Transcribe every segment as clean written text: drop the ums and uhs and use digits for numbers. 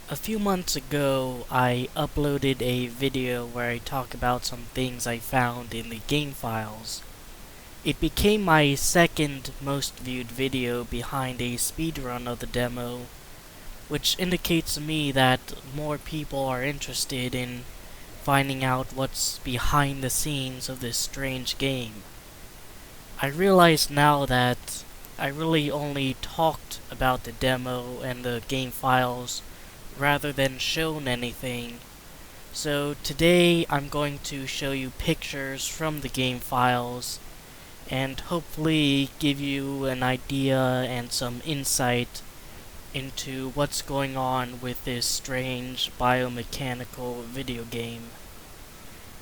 A few months ago, I uploaded a video where I talk about some things I found in the game files. It became my second most viewed video behind a speedrun of the demo, which indicates to me that more people are interested in finding out what's behind the scenes of this strange game. I realize now that I really only talked about the demo and the game files rather than shown anything. So today I'm going to show you pictures from the game files and hopefully give you an idea and some insight into what's going on with this strange biomechanical video game.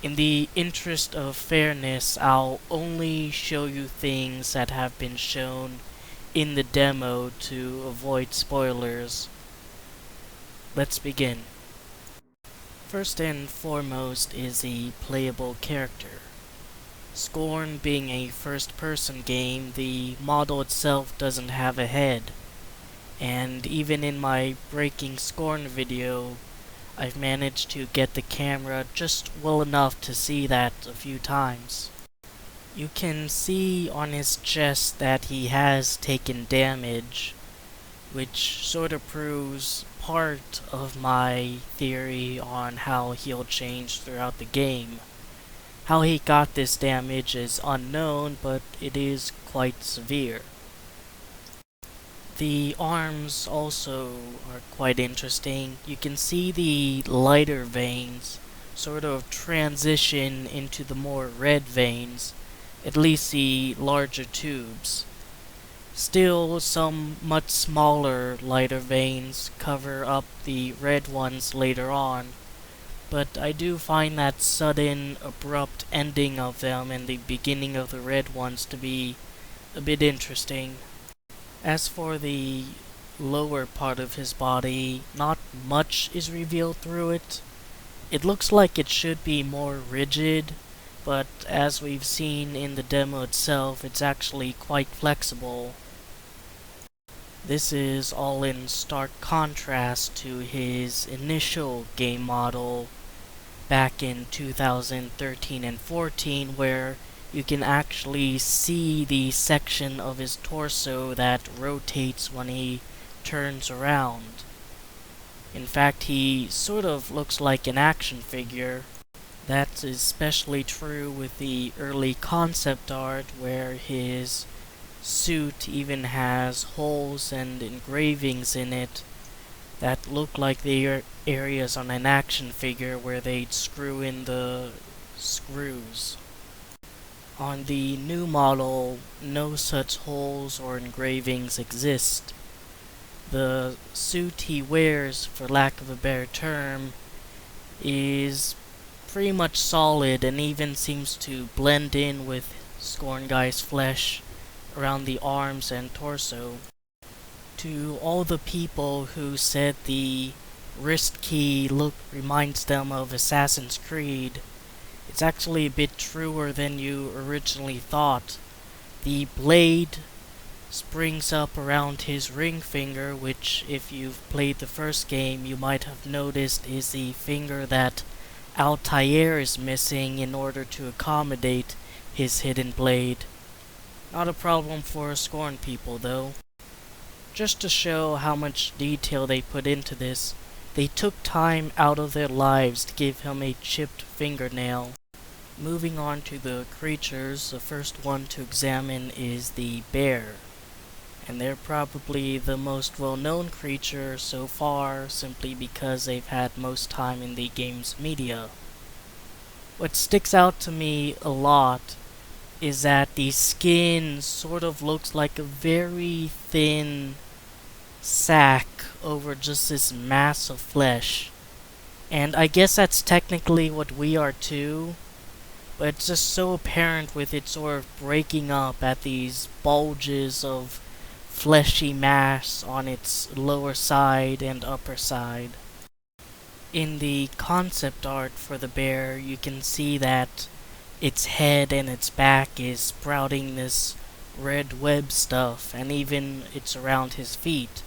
In the interest of fairness, I'll only show you things that have been shown in the demo to avoid spoilers. Let's begin. First and foremost is the playable character. Scorn being a first-person game, the model itself doesn't have a head. And even in my Breaking Scorn video, I've managed to get the camera just well enough to see that a few times. You can see on his chest that he has taken damage, which sort of proves part of my theory on how he'll change throughout the game. How he got this damage is unknown, but it is quite severe. The arms also are quite interesting. You can see the lighter veins sort of transition into the more red veins, at least the larger tubes. Still, some much smaller, lighter veins cover up the red ones later on, but I do find that sudden, abrupt ending of them and the beginning of the red ones to be a bit interesting. As for the lower part of his body, not much is revealed through it. It looks like it should be more rigid, but as we've seen in the demo itself, it's actually quite flexible. This is all in stark contrast to his initial game model back in 2013 and 14, where you can actually see the section of his torso that rotates when he turns around. In fact, he sort of looks like an action figure. That's especially true with the early concept art, where his suit even has holes and engravings in it that look like they are areas on an action figure where they'd screw in the screws. On the new model, no such holes or engravings exist. The suit he wears, for lack of a better term, is pretty much solid and even seems to blend in with Scorn Guy's flesh around the arms and torso. To all the people who said the wrist key look reminds them of Assassin's Creed, it's actually a bit truer than you originally thought. The blade springs up around his ring finger, which if you've played the first game you might have noticed is the finger that Altair is missing in order to accommodate his hidden blade. Not a problem for Scorn people though. Just to show how much detail they put into this, they took time out of their lives to give him a chipped fingernail. Moving on to the creatures, the first one to examine is the bear. And they're probably the most well-known creature so far, simply because they've had most time in the game's media. What sticks out to me a lot is that the skin sort of looks like a very thin sack over just this mass of flesh. And I guess that's technically what we are too, but it's just so apparent with it sort of breaking up at these bulges of fleshy mass on its lower side and upper side. In the concept art for the bear, you can see that its head and its back is sprouting this red web stuff, and even it's around his feet.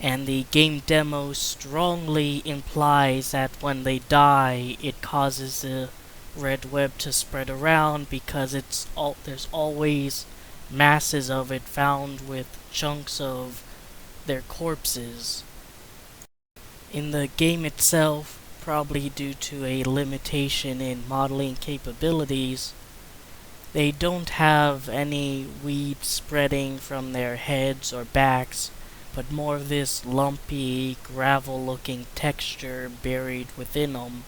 and the game demo strongly implies that when they die, it causes the red web to spread around because there's always masses of it found with chunks of their corpses. In the game itself, probably due to a limitation in modeling capabilities, they don't have any weed spreading from their heads or backs, but more of this lumpy, gravel-looking texture buried within them.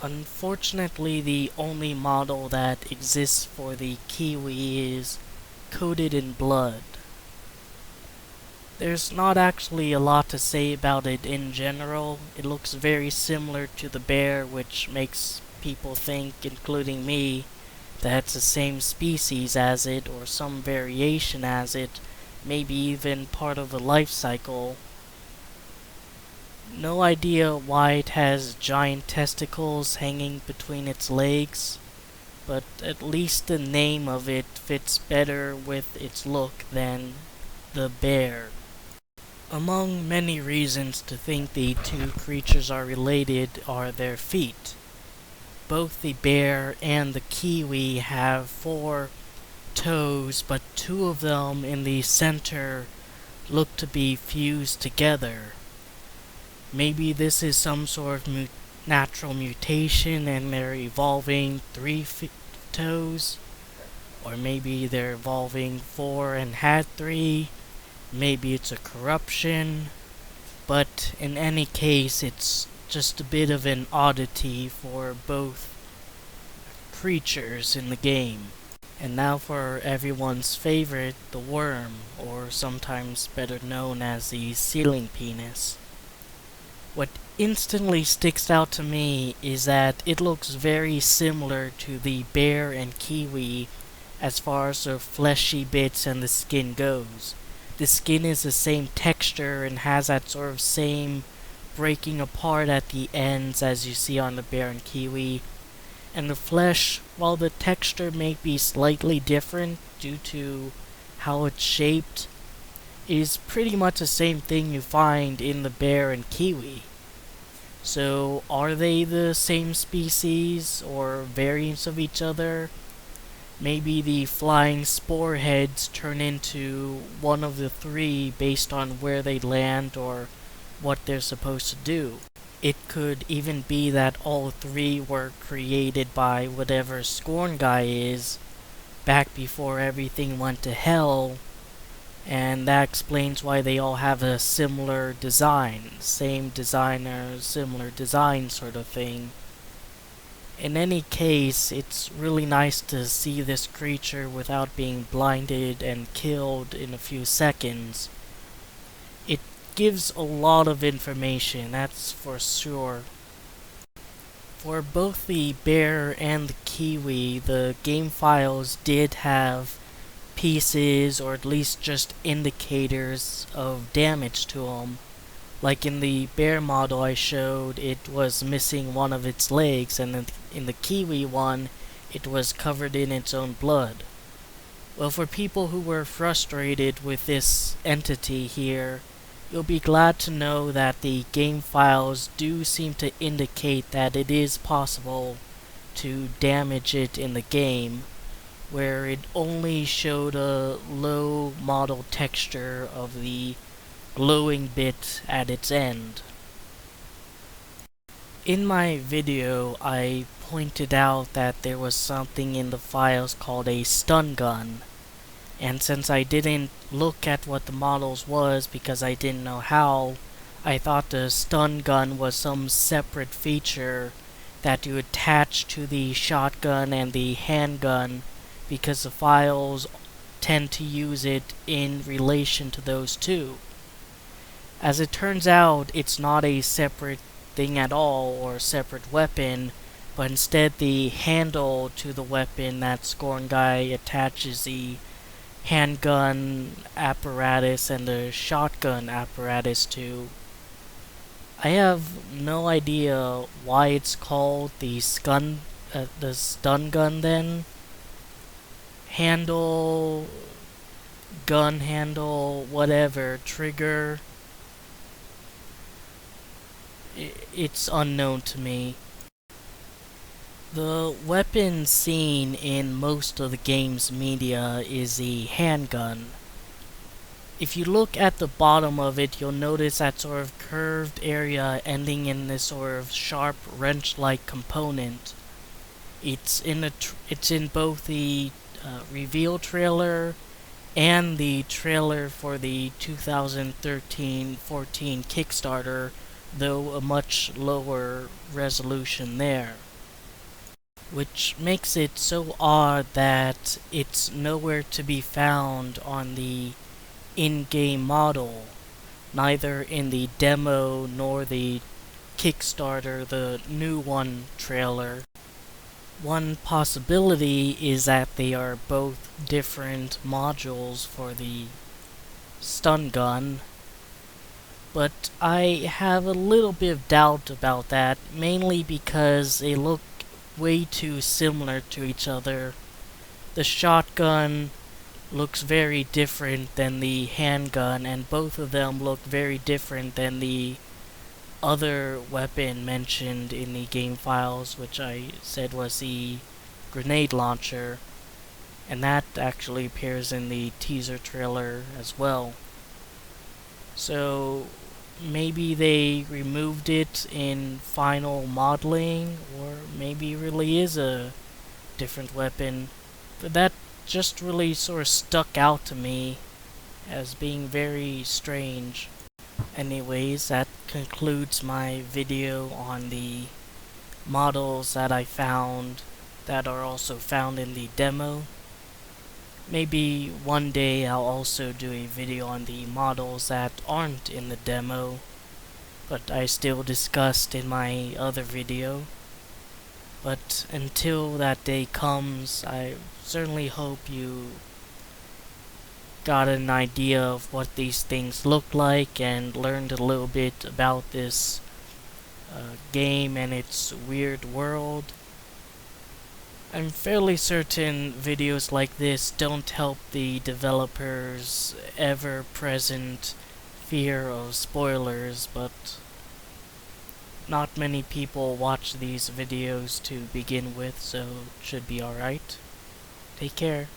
Unfortunately, the only model that exists for the kiwi is coated in blood. There's not actually a lot to say about it in general. It looks very similar to the bear, which makes people think, including me, that it's the same species as it or some variation as it, maybe even part of a life cycle. No idea why it has giant testicles hanging between its legs, but at least the name of it fits better with its look than the bear. Among many reasons to think the two creatures are related are their feet. Both the bear and the kiwi have 4 toes, but 2 of them in the center look to be fused together. Maybe this is some sort of natural mutation and they're evolving 3 toes, or maybe they're evolving 4 and had 3. Maybe it's a corruption, but in any case, it's just a bit of an oddity for both creatures in the game. And now for everyone's favorite, the worm, or sometimes better known as the ceiling penis. What instantly sticks out to me is that it looks very similar to the bear and kiwi as far as the fleshy bits and the skin goes. The skin is the same texture and has that sort of same breaking apart at the ends as you see on the bear and kiwi. And the flesh, while the texture may be slightly different due to how it's shaped, is pretty much the same thing you find in the bear and kiwi. So, are they the same species or variants of each other? Maybe the flying spore heads turn into one of the 3 based on where they land or what they're supposed to do. It could even be that all 3 were created by whatever Scorn guy is back before everything went to hell, and that explains why they all have a similar design. Same designer, similar design sort of thing. In any case, it's really nice to see this creature without being blinded and killed in a few seconds. It gives a lot of information, that's for sure. For both the bear and the kiwi, the game files did have pieces or at least just indicators of damage to them. Like in the bear model I showed, it was missing one of its legs, and in the kiwi one, it was covered in its own blood. Well, for people who were frustrated with this entity here, you'll be glad to know that the game files do seem to indicate that it is possible to damage it in the game, where it only showed a low model texture of the glowing bit at its end. In my video, I pointed out that there was something in the files called a stun gun, and since I didn't look at what the models was because I didn't know how, I thought the stun gun was some separate feature that you attach to the shotgun and the handgun because the files tend to use it in relation to those two. As it turns out, it's not a separate thing at all or a separate weapon, but instead the handle to the weapon that Scorn Guy attaches the handgun apparatus and the shotgun apparatus to. I have no idea why it's called the stun gun then. Handle, gun handle, whatever, trigger. it's unknown to me. The weapon seen in most of the game's media is the handgun. If you look at the bottom of it, you'll notice that sort of curved area ending in this sort of sharp wrench-like component. It's in both the reveal trailer and the trailer for the 2013-14 Kickstarter, though a much lower resolution there. Which makes it so odd that it's nowhere to be found on the in-game model, neither in the demo nor the Kickstarter, the new one trailer. One possibility is that they are both different modules for the stun gun, but I have a little bit of doubt about that, mainly because they look way too similar to each other. The shotgun looks very different than the handgun, and both of them look very different than the other weapon mentioned in the game files, which I said was the grenade launcher, and that actually appears in the teaser trailer as well. So maybe they removed it in final modeling, or maybe it really is a different weapon, but that just really sort of stuck out to me as being very strange. Anyways, that concludes my video on the models that I found that are also found in the demo. Maybe one day I'll also do a video on the models that aren't in the demo, but I still discussed in my other video. But until that day comes, I certainly hope you got an idea of what these things look like and learned a little bit about this game and its weird world. I'm fairly certain videos like this don't help the developers' ever-present fear of spoilers, but not many people watch these videos to begin with, so it should be alright. Take care.